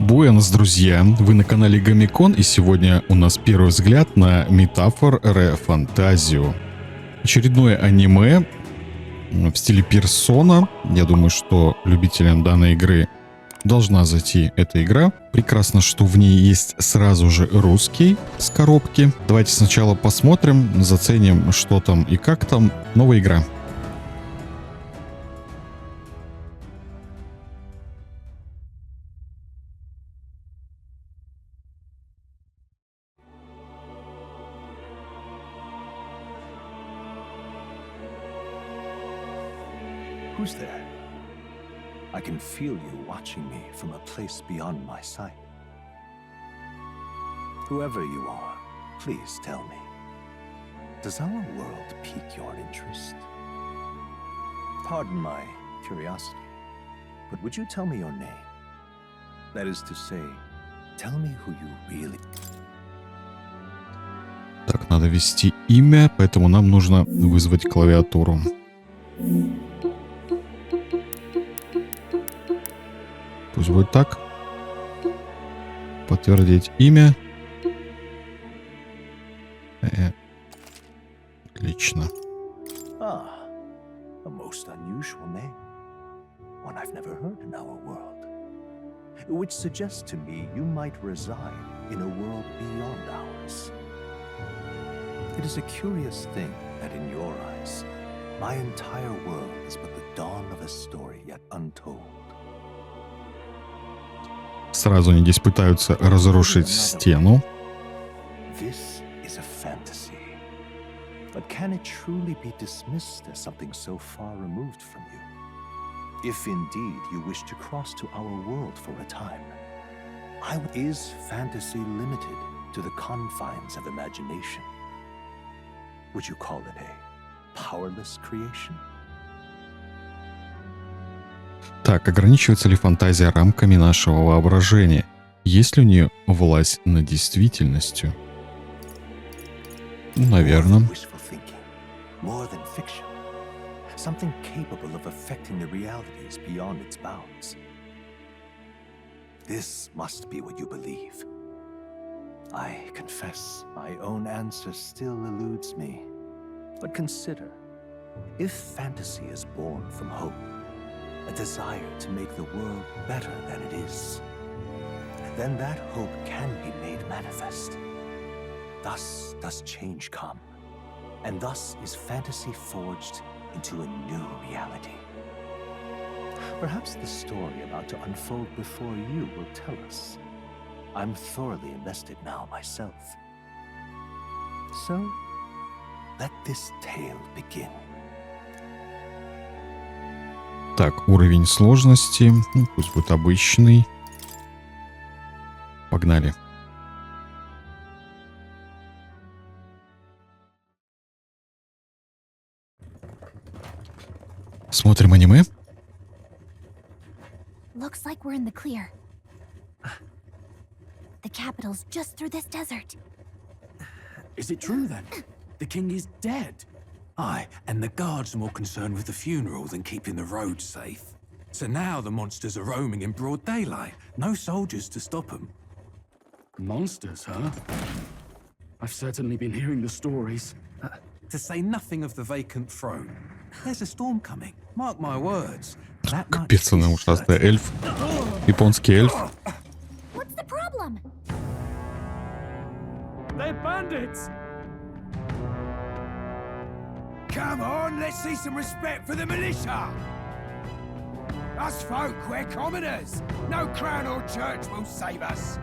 Буэнос, друзья! Вы на канале Гамикон, и сегодня у нас первый взгляд на Метафор Ре Фантазию. Очередное аниме в стиле персона. Я думаю, что любителям данной игры должна зайти эта игра. Прекрасно, что в ней есть сразу же русский с коробки. Давайте сначала посмотрим, заценим, что там и как там. Новая игра. Who's there? I can feel you watching me from a place beyond my sight. Whoever you are, please tell me, does our world pique your interest? Pardon my curiosity, but would you tell me your name? That is to say, tell me who you really... Так, надо ввести имя, поэтому нам нужно вызвать клавиатуру. Пусть будет так. Подтвердить имя. Отлично. Ah, a most unusual name. One I've never heard in our world. Which suggests to me you might reside in a world beyond ours. It is a curious thing that in your eyes, my entire world is but the dawn of a story yet untold. Сразу они здесь пытаются разрушить стену. This is a fantasy. But can it truly be dismissed as something so far removed from you? If indeed you wish to cross to our world for a time, is fantasy limited to the confines of imagination? Would you call it a powerless creation? Так, ограничивается ли фантазия рамками нашего воображения? Есть ли у нее власть над действительностью? Наверное. More than fiction. Something capable of affecting the realities beyond its bounds. This must be what you believe. I confess, my own answer still eludes me. But consider, if fantasy is born from hope, a desire to make the world better than it is, then that hope can be made manifest. Thus does change come, and thus is fantasy forged into a new reality. Perhaps the story about to unfold before you will tell us. I'm thoroughly invested now myself. So, let this tale begin. Так, уровень сложности. Ну, пусть будет обычный. Погнали. Смотрим аниме. Looks like we're in the clear. The capital's just through this desert. Is it true then? The king is dead? Aye, and the guards are more concerned with the funeral than keeping the roads safe. So now the monsters are roaming in broad daylight. No soldiers to stop them. Monsters, huh? I've certainly been hearing the stories. To say nothing of the vacant throne. There's a storm coming. Mark my words. That much Капец, она is ужасная. certain. Эльф. Японский эльф. What's the problem? They're bandits! Come on, let's see some respect for the militia! Us folk, we're commoners. No crown or church will save us.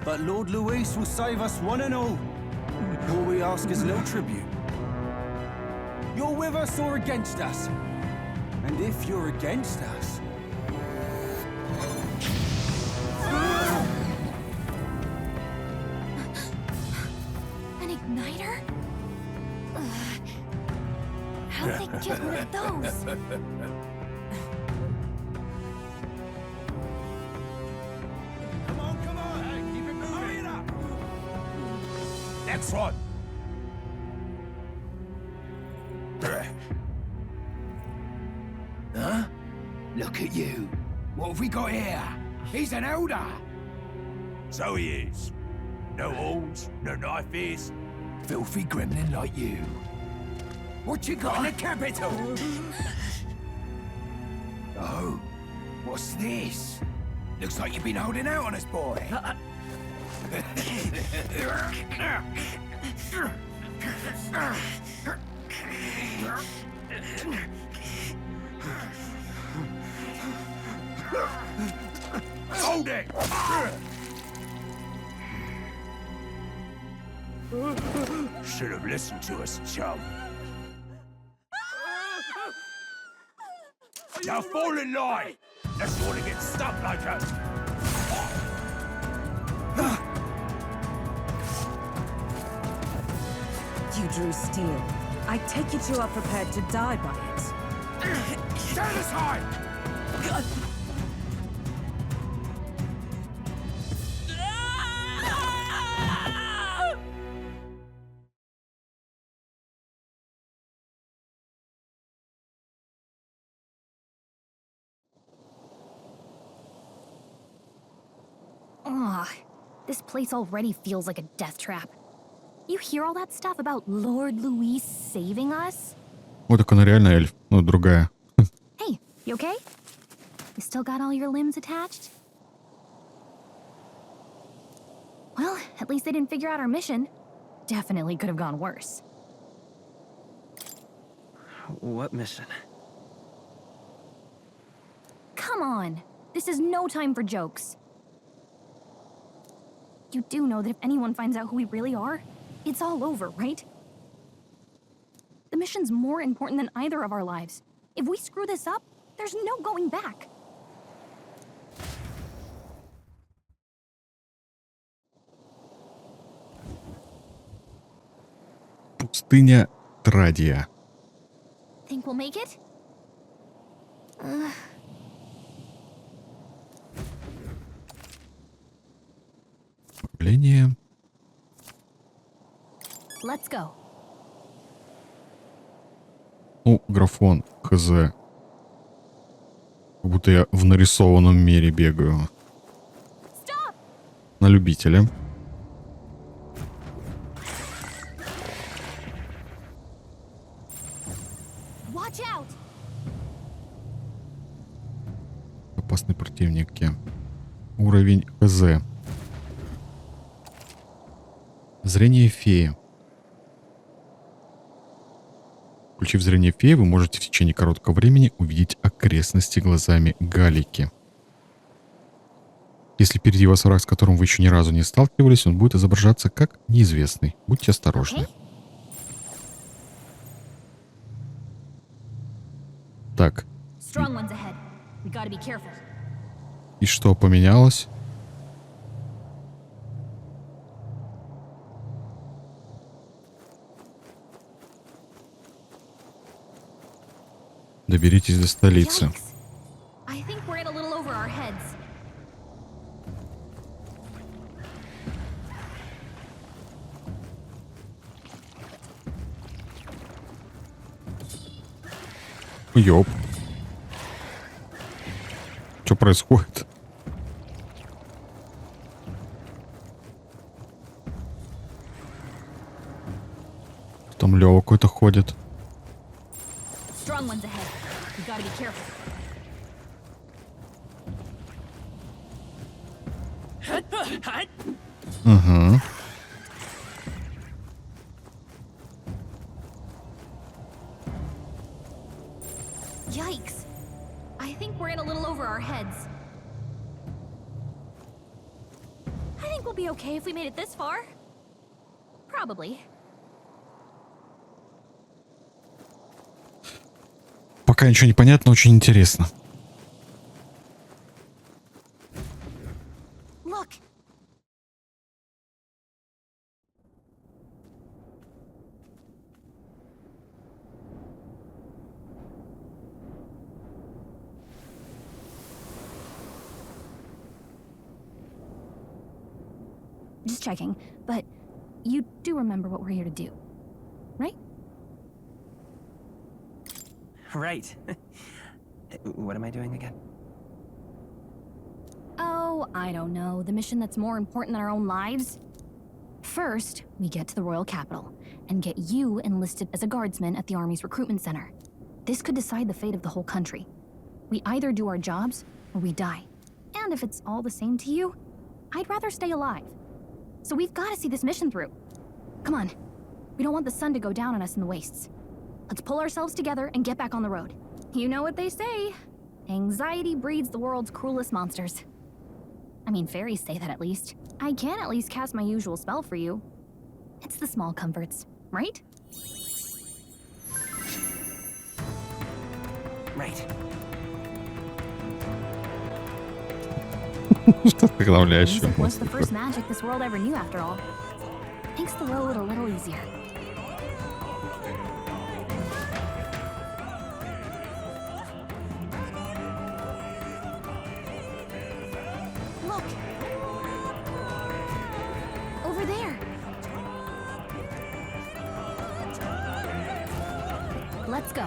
But Lord Luis will save us one and all. All we ask is a little tribute. You're with us or against us? And if you're against us... An igniter? Ugh. How'd they get one of those? Come on, hey, keep it moving. Hurry it up. Next one. Huh? Look at you. What have we got here? He's an elder. So he is. No horns, no knife ears. Filthy gremlin like you. What you got in the capital? Oh, what's this? Looks like you've been holding out on us, boy. Hold it! Should have listened to us, chum. Now fall in line! Let's want to get stuck like us. You drew steel. I take it you are prepared to die by it. Stand aside! Ugh, this place already feels like a death trap. You hear all that stuff about Lord Luis saving us? Вот так она реально эльф, но другая. Hey, you okay? You still got all your limbs attached? Well, at least they didn't figure out our mission. Definitely could have gone worse. What mission? Come on! This is no time for jokes. You do know that if anyone finds out who we really are, it's all over, right? The mission's more important than either of our lives. If we screw this up, there's no going back. Пустыня Традия. Think we'll make it? Управление. Let's go. Ну, графон, хз. Как будто я в нарисованном мире бегаю. Stop! На любителя. Watch out! Опасные противники. Уровень хз. Зрение феи. Включив зрение феи, вы можете в течение короткого времени увидеть окрестности глазами Галики. Если впереди вас враг, с которым вы еще ни разу не сталкивались, он будет изображаться как неизвестный. Будьте осторожны. Okay. Так, Strong ones ahead. We gotta be careful. и что поменялось? Доберитесь до столицы. Yikes. I think we're in a little over our heads. Ёп. Что происходит? Там Лёва какой-то ходит. Strong ones ahead. We gotta be careful. Ага. Yikes. I think we're in a little over our heads. I think we'll be okay if we made it this far. Probably. Пока ничего не понятно, очень интересно. Look. Just checking, but you do remember what we're here to do, right? Right. What am I doing again? Oh, Oh, I don't know. The mission that's more important than our own lives? First, we get to the royal capital and get you enlisted as a guardsman at the army's recruitment center. This could decide the fate of the whole country. We either do our jobs or we die. And if it's all the same to you, I'd rather stay alive. So we've got to see this mission through. Come on. We don't want the sun to go down on us in the wastes. Let's pull ourselves together and get back on the road. You know what they say. Anxiety breeds the world's cruelest monsters. I mean, fairies say that at least. I can at least cast my usual spell for you. It's the small comforts, right? Right. Что вдохновляющее. Music was the first magic this world ever knew, after all. Makes the road a little easier. Look! Over there! Let's go.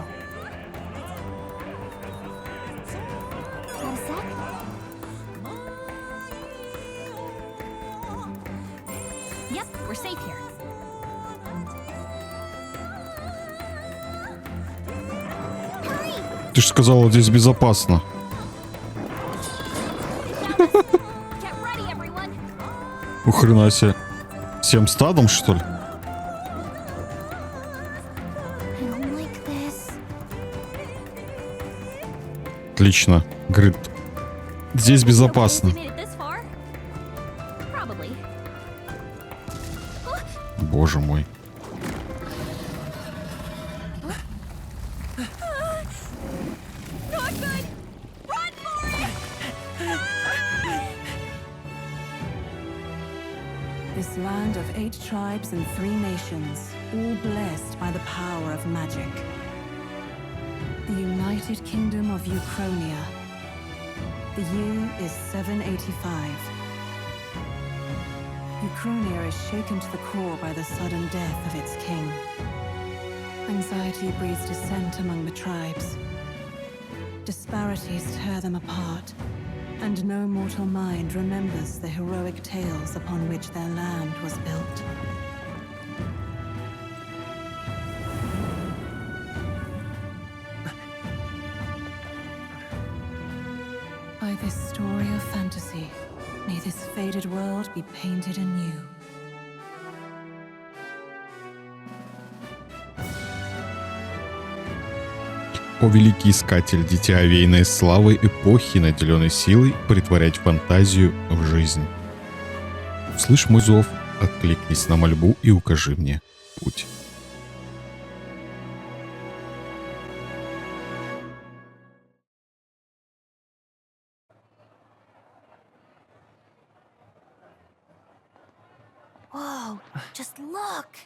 Got a sec? Yep, we're safe here. Hurry! Ты же сказала, здесь безопасно. Get ready, everyone! Ухрена себе. Всем стадом, что ли? I don't like this. Отлично. Говорит, здесь безопасно. We made it this far? Probably. Боже мой. Not good! Run for it! This land of 8 tribes and 3 nations, all blessed by the power of magic. The United Kingdom of Uchronia. The year is 785. Uchronia is shaken to the core by the sudden death of its king. Anxiety breeds dissent among the tribes. Disparities tear them apart, and no mortal mind remembers the heroic tales upon which their land was built. By this story of fantasy, may this faded world be painted anew. О великий искатель, дитя овеянной славы эпохи, наделенной силой претворять фантазию в жизнь. Услышь мой зов, откликнись на мольбу и укажи мне путь. Whoa, just look!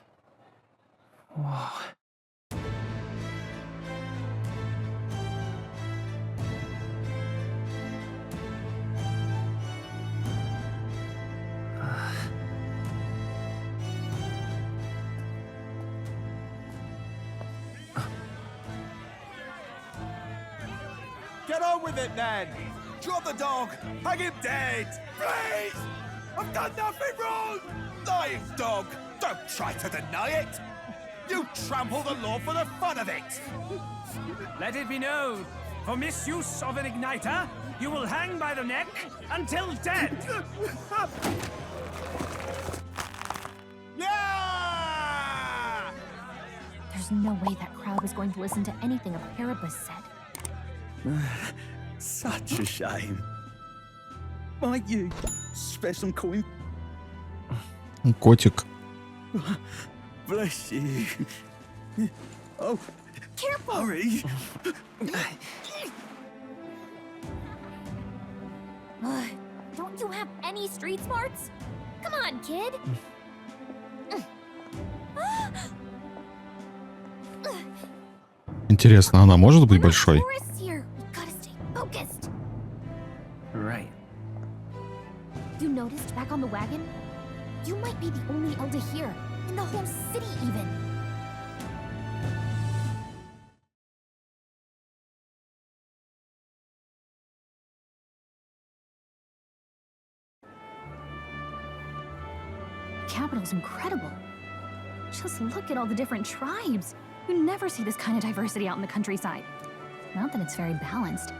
Get on with it, then! Drop the dog! Hang him dead! Please! I've done nothing wrong! Lying dog! Don't try to deny it! You trample the law for the fun of it! Let it be known, for misuse of an igniter, you will hang by the neck until dead. Yeah! There's no way that crowd was going to listen to anything a Paribus said. Such a shame. Might you spare some coin? Котик. Bless you. Oh, Careful! hurry! Don't you have any street smarts? Come on, kid! Интересно, она может быть большой? Tourists here. We gotta stay focused. Right. You noticed back on the wagon? You might be the only elder here, in the whole city even. capital's incredible. Just look at all the different tribes. You never see this kind of diversity out in the countryside. Not that it's very balanced.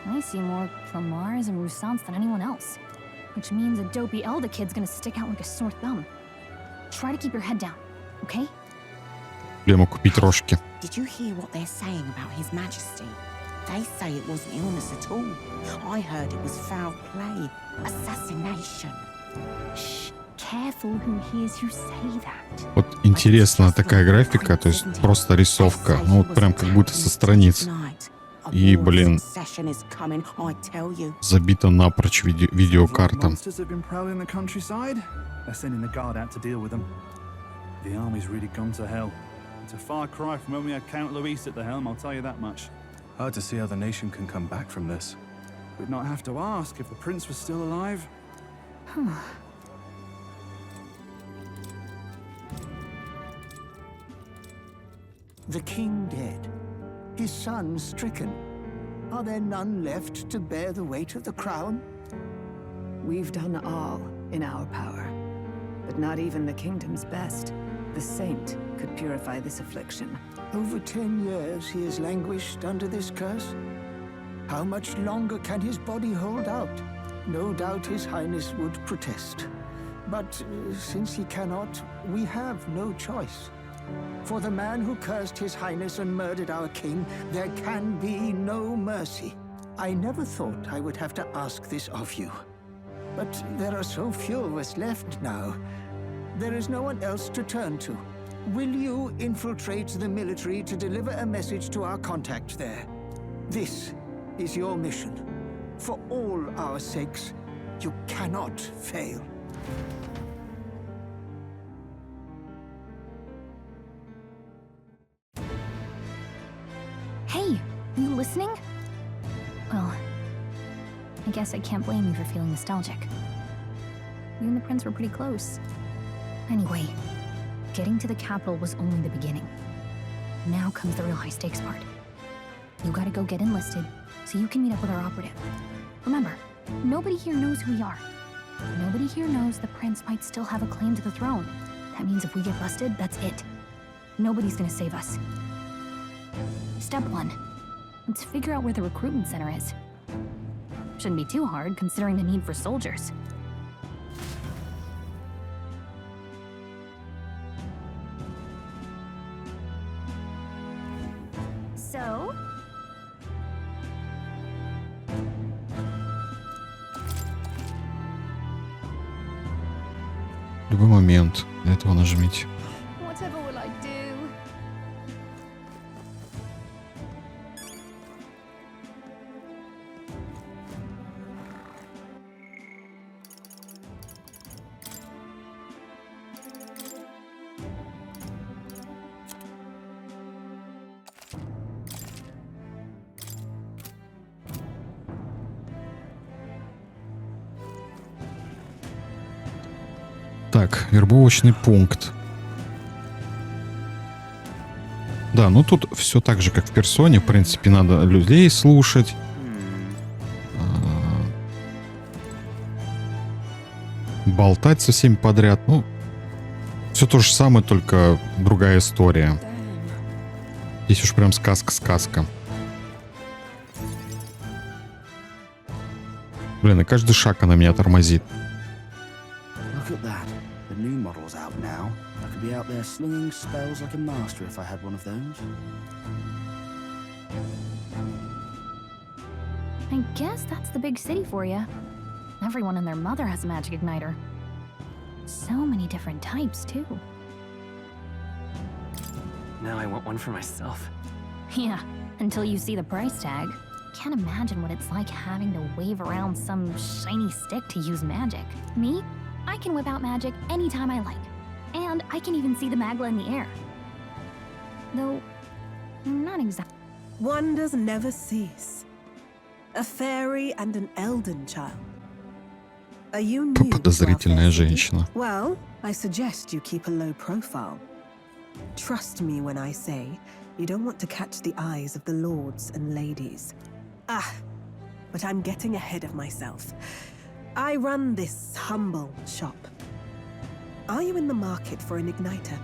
I see more Clamars and Roussants than anyone else. Which means a dopey Elder kid's gonna stick out like a sore thumb. Try to keep your head down, okay? Прямо купить рожки. Did you hear what they're saying about His Majesty? They say it wasn't illness at all. I heard it was foul play, assassination. Shh, careful who hears you say that. Вот интересная такая графика, то есть просто рисовка. Ну вот прям как будто со страниц. И, блин, забита напрочь видеокарта. Monsters have been prowling the countryside. They're sending the guard out to deal with them. The army's really gone to hell. It's a far cry from when we had Count Luis at the helm, I'll tell you that much. Hard to see how the nation can come back from this. We'd not have to ask if the prince was still alive. The king dead, his son stricken. Are there none left to bear the weight of the crown? We've done all in our power, but not even the kingdom's best, the saint, could purify this affliction. Over 10 years he has languished under this curse. How much longer can his body hold out? No doubt His Highness would protest. But since he cannot, we have no choice. For the man who cursed His Highness and murdered our king, there can be no mercy. I never thought I would have to ask this of you. But there are so few of us left now. There is no one else to turn to. Will you infiltrate the military to deliver a message to our contact there? This is your mission. For all our sakes, you cannot fail. Hey, are you listening? Well, I guess I can't blame you for feeling nostalgic. You and the prince were pretty close. Anyway, getting to the capital was only the beginning. Now comes the real high-stakes part. You gotta go get enlisted, so you can meet up with our operative. Remember, nobody here knows who we are. Nobody here knows the prince might still have a claim to the throne. That means if we get busted, that's it. Nobody's gonna save us. Step 1. Let's figure out where the recruitment center is. Shouldn't be too hard, considering the need for soldiers. So? В любой момент для этого нажмите. Whatever will I do? Так, вербовочный пункт. Да, ну тут все так же, как в персоне. В принципе, надо людей слушать. Болтать со всеми подряд. Ну, все то же самое, только другая история. Здесь уж прям сказка-сказка. Блин, и каждый шаг она меня тормозит. Look at that. The new model's out now. I could be out there slinging spells like a master if I had one of those. I guess that's the big city for you. Everyone and their mother has a magic igniter. So many different types, too. Now I want one for myself. Yeah, until you see the price tag. Can't imagine what it's like having to wave around some shiny stick to use magic. Me? I can whip out magic anytime I like. And I can even see the Magla in the air. Though, not exactly. Wonders never cease. A fairy and an Elden child. Are you new to our Подозрительная fair city? женщина. Well, I suggest you keep a low profile. Trust me when I say you don't want to catch the eyes of the lords and ladies. Ah, but I'm getting ahead of myself. I run this humble shop. Are you in the market for an igniter?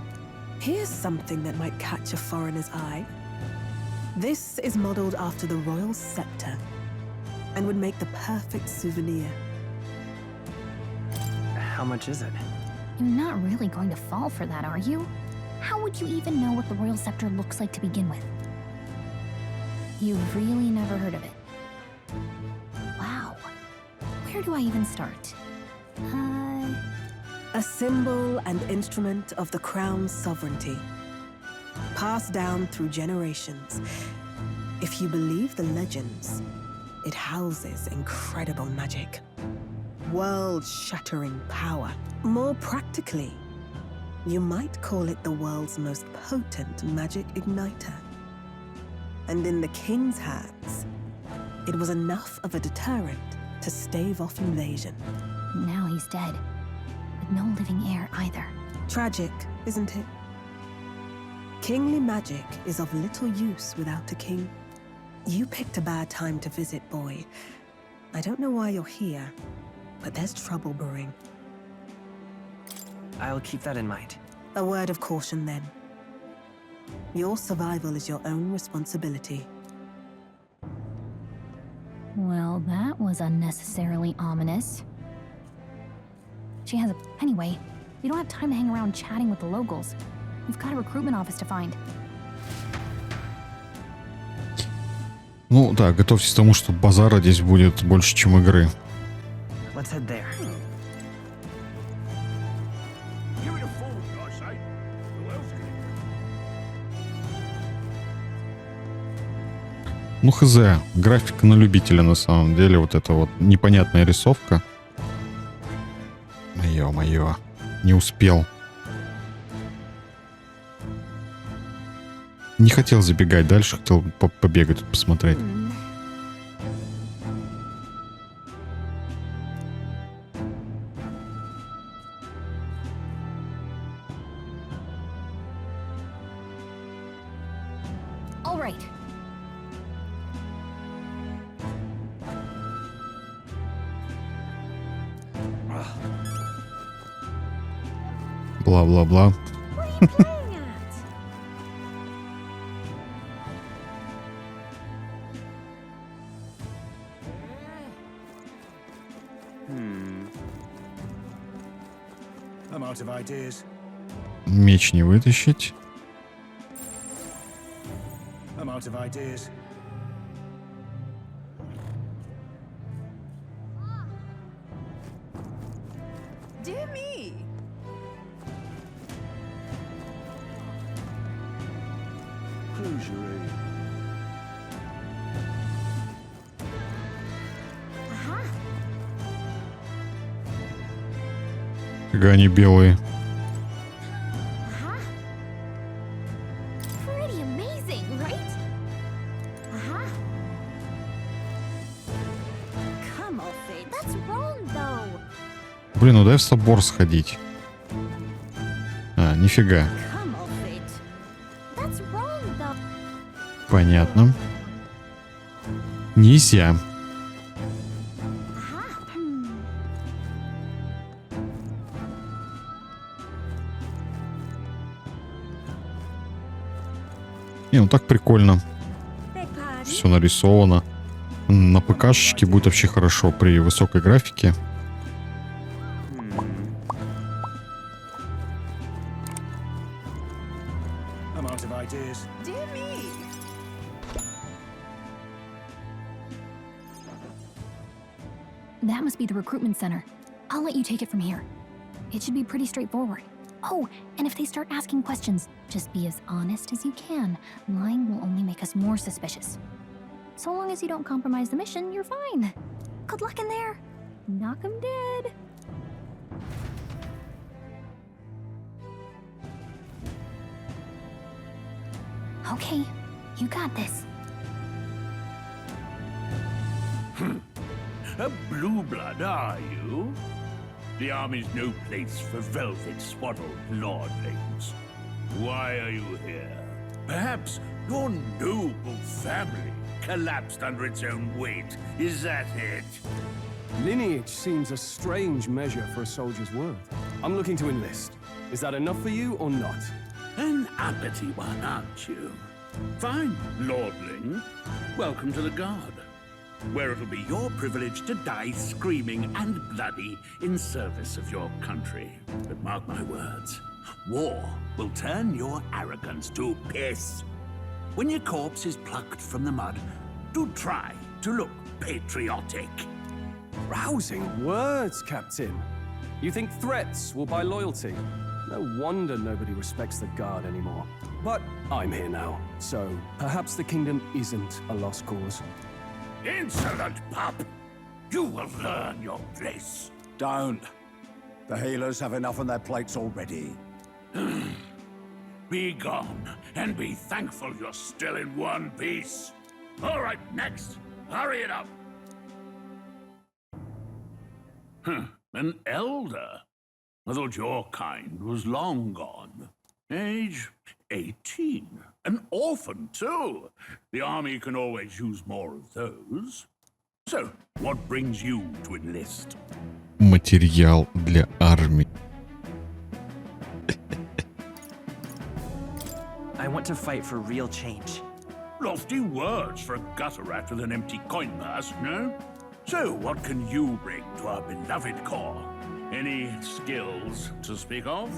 Here's something that might catch a foreigner's eye. This is modeled after the royal scepter and would make the perfect souvenir. How much is it? You're not really going to fall for that, are you? How would you even know what the royal scepter looks like to begin with? You've really never heard of it. Wow. Where do I even start? A symbol and instrument of the crown's sovereignty, passed down through generations. If you believe the legends, it houses incredible magic, world-shattering power. More practically, you might call it the world's most potent magic igniter. And in the king's hands, it was enough of a deterrent to stave off invasion. Now he's dead. With no living heir either. Tragic, isn't it? Kingly magic is of little use without a king. You picked a bad time to visit, boy. I don't know why you're here, but there's trouble brewing. I'll keep that in mind. A word of caution, then. Your survival is your own responsibility. Well, that was unnecessarily ominous. She has a... Anyway, we don't have time to hang around chatting with the locals. We've got a recruitment office to find. Ну да, готовьтесь к тому, что базара здесь будет больше, чем игры. Let's head there. You're in a fool, I say. Who else can Ну хз, графика на любителя на самом деле, вот эта вот непонятная рисовка. Ё-моё, не успел. Не хотел забегать дальше, хотел побегать тут, посмотреть. All right. Бла-бла-бла. I'm out of ideas. Меч не вытащить. I'm out of ideas. Dear me! Cruisery. Фига они белые. Pretty amazing, right? Come off it. That's wrong, though. Блин, ну дай в собор сходить. А, нифига. Come off it. That's wrong, though. Понятно. Нельзя. Не, ну так прикольно. Все нарисовано. На ПКшечке будет вообще хорошо при высокой графике. I'm out of ideas. Dear me! That must be the recruitment center. I'll let you take it from here. It should be pretty straightforward. Oh, and if they start asking questions, just be as honest as you can. Lying will only make us more suspicious. So long as you don't compromise the mission, you're fine. Good luck in there. Knock 'em dead. Okay, you got this. A blue blood, are you? The army's no place for velvet-swaddled lordlings. Why are you here? Perhaps your noble family collapsed under its own weight. Is that it? Lineage seems a strange measure for a soldier's worth. I'm looking to enlist. Is that enough for you or not? An uppity one, aren't you? Fine, lordling. Welcome to the Guard, where it'll be your privilege to die screaming and bloody in service of your country. But mark my words, war will turn your arrogance to piss. When your corpse is plucked from the mud, do try to look patriotic. Rousing words, Captain. You think threats will buy loyalty? No wonder nobody respects the Guard anymore. But I'm here now, so perhaps the kingdom isn't a lost cause. Insolent pup! You will learn your place. Don't. The healers have enough on their plates already. Be gone, and be thankful you're still in one piece. All right, next. Hurry it up. An elder? I thought your kind was long gone. Age 18. An orphan, too. The army can always use more of those. So, what brings you to enlist? Материал для армии. I want to fight for real change. Lofty words for a gutter rat with an empty coin purse, no? So, what can you bring to our beloved corps? Any skills to speak of?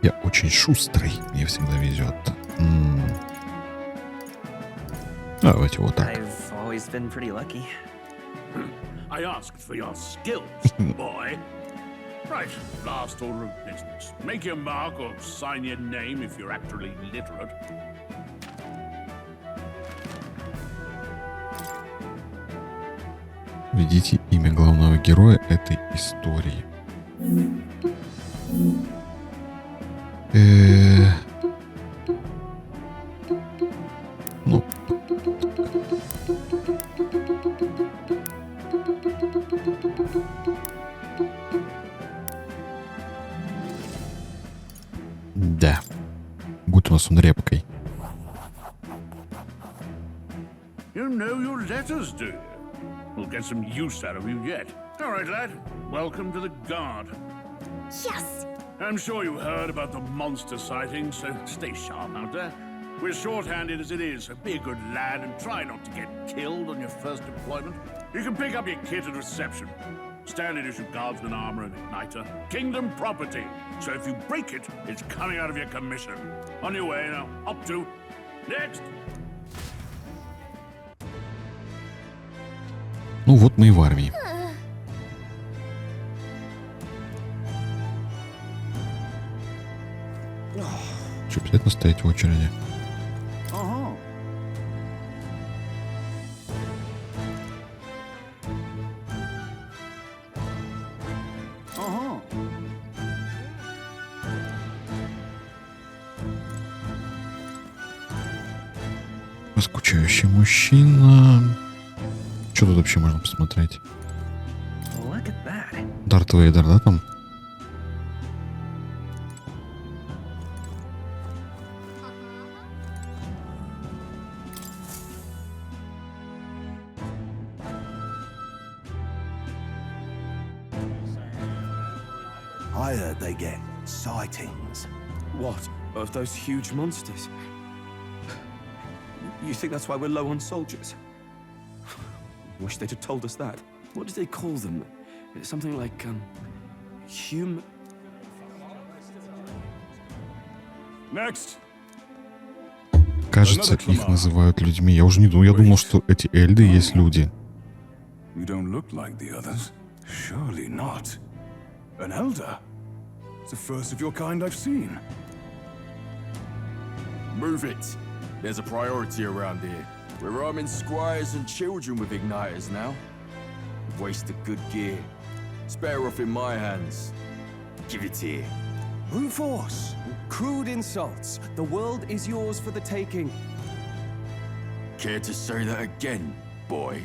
Я очень шустрый, мне всегда везет. Давайте вот так. I've always been pretty lucky. I asked for your skills, boy. Right, last order of business. Make your mark or sign your name if you're actually literate. Введите имя главного героя этой истории. Ну. Да. Будет у нас он репкой. You know your letters, do you? We'll get some use out of you yet. All right, lad. Welcome to the Guard. Yes! I'm sure you heard about the monster sightings, so stay sharp out there. We're short-handed as it is, so be a good lad and try not to get killed on your first deployment. You can pick up your kit at reception. Standard issue guardsman armor and igniter. Kingdom property. So if you break it, it's coming out of your commission. On your way now. Up to. Next. Ну вот мы и в армии. Что, обязательно стоять в очереди? Ага. Ага. Скучающий мужчина. Что тут вообще можно посмотреть? Look at that. Дарт Вейдер, да, там? I heard they get sightings. What? Of those huge monsters? You think that's why we're low on soldiers? Wish they'd have told us that. What do they call them? Something like, human... Next. Кажется, их называют людьми. Я уже не думал. Я думал, что эти эльды есть люди. You don't look like the others. Surely not. An elder? It's the first of your kind I've seen. Move it. There's a priority around here. We're arming squires and children with igniters now. Wasted good gear. It's better off in my hands. Give it here. Brute force. Crude insults. The world is yours for the taking. Care to say that again, boy?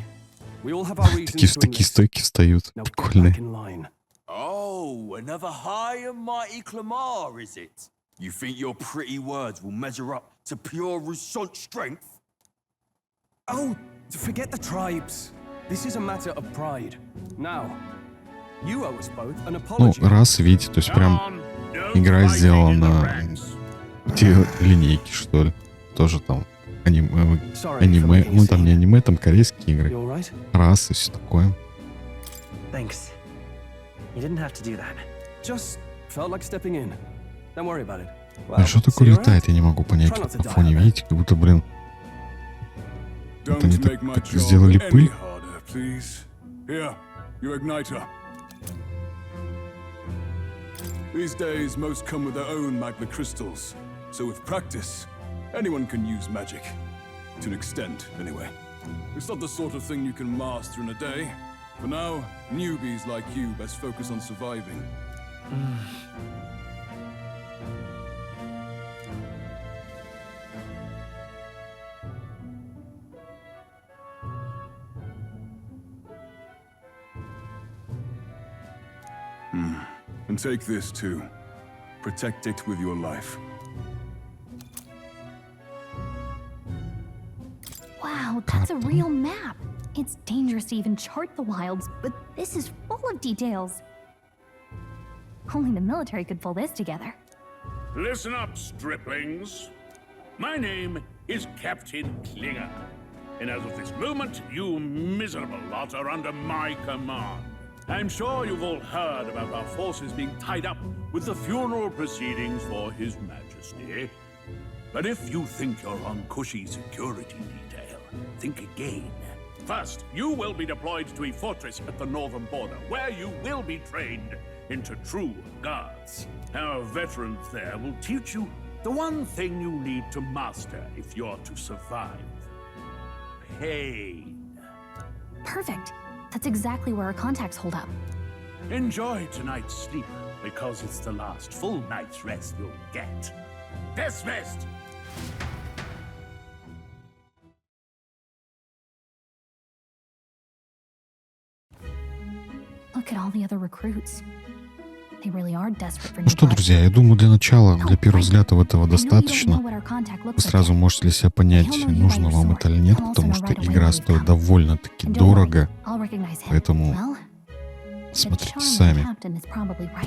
We all have our reasons to Такие enlist. стойки встают. Now get Прикольные. back in line. Oh, another high and mighty Clamar, is it? You think your pretty words will measure up to pure Roussault strength? Oh, forget the tribes. This is a matter of pride. Now, you owe us both an Ну, apology. раз, видите, то есть прям игра сделана те линейки, что ли. Тоже там аниме, ну там не аниме, там корейские игры. Раз и все такое. Thanks. You didn't have to do that. Just felt like stepping in. Don't worry about it. А что такое летает, я не могу понять. По фоне, видите, как будто, блин, это не так, как сделали пыль. Here, your igniter. These days, most come with their own magna crystals. So with practice, anyone can use magic. To an extent, anyway. It's not the sort of thing you can master in a day. For now, newbies like you best focus on surviving. And take this too. Protect it with your life. Wow, that's a real map. It's dangerous to even chart the wilds, but this is full of details. Only the military could pull this together. Listen up, striplings. My name is Captain Klinger, and as of this moment, you miserable lot are under my command. I'm sure you've all heard about our forces being tied up with the funeral proceedings for His Majesty. But if you think you're on cushy security detail, think again. First, you will be deployed to a fortress at the northern border, where you will be trained into true guards. Our veterans there will teach you the one thing you need to master if you're to survive. Pain. Perfect. That's exactly where our contacts hold up. Enjoy tonight's sleep, because it's the last full night's rest you'll get. Dismissed! Look at all the other recruits. They really are desperate for Ну new что, blood. друзья, я думаю, для начала, для первого взгляда этого достаточно. Вы сразу можете для себя понять, нужно вам это или нет, потому что игра стоит довольно-таки дорого. Поэтому смотрите сами.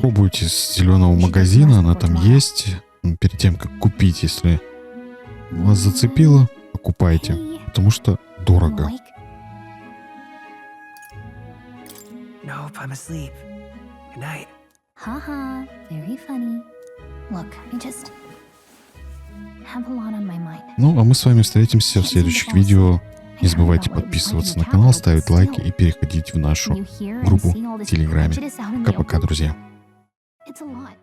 Пробуйте с зеленого магазина, она там есть. Перед тем, как купить, если вас зацепило, покупайте, потому что дорого. Nope, I'm asleep. Good night. Haha, very funny. Look, I just have a lot on my mind. Ну, а мы с вами встретимся в следующих видео. Не забывайте подписываться на канал, ставить лайки и переходить в нашу группу в Телеграме. Пока-пока, друзья. It's a lot.